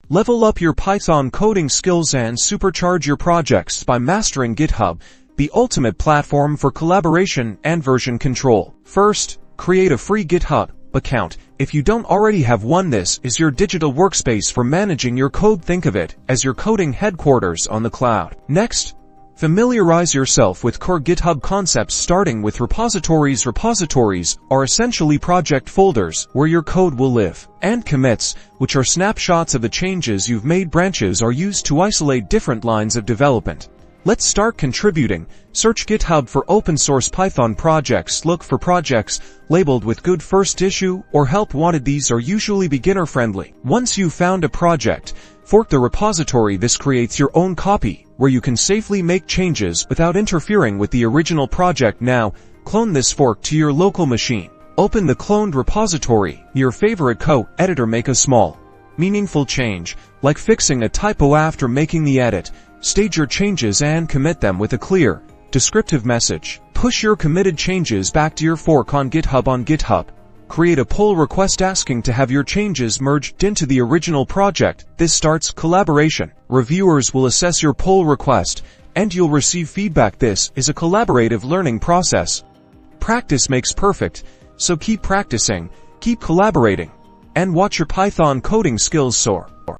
Level up your Python coding skills and supercharge your projects by mastering GitHub, the ultimate platform for collaboration and version control. First, create a free GitHub account. If you don't already have one, this is your digital workspace for managing your code. Think of it as your coding headquarters on the cloud. Next, familiarize yourself with core GitHub concepts, starting with repositories. Repositories are essentially project folders where your code will live. And commits, which are snapshots of the changes you've made. Branches are used to isolate different lines of development. Let's start contributing. Search GitHub for open source Python projects. Look for projects labeled with good first issue or help wanted. These are usually beginner friendly. Once you've found a project, fork the repository. This creates your own copy where you can safely make changes without interfering with the original project. Now, clone this fork to your local machine. Open the cloned repository, your favorite code editor. Make a small, meaningful change, like fixing a typo after making the edit. Stage your changes and commit them with a clear, descriptive message. Push your committed changes back to your fork on GitHub. On GitHub, create a pull request asking to have your changes merged into the original project. This starts collaboration. Reviewers will assess your pull request, and you'll receive feedback. This is a collaborative learning process. Practice makes perfect, so keep practicing, keep collaborating, and watch your Python coding skills soar.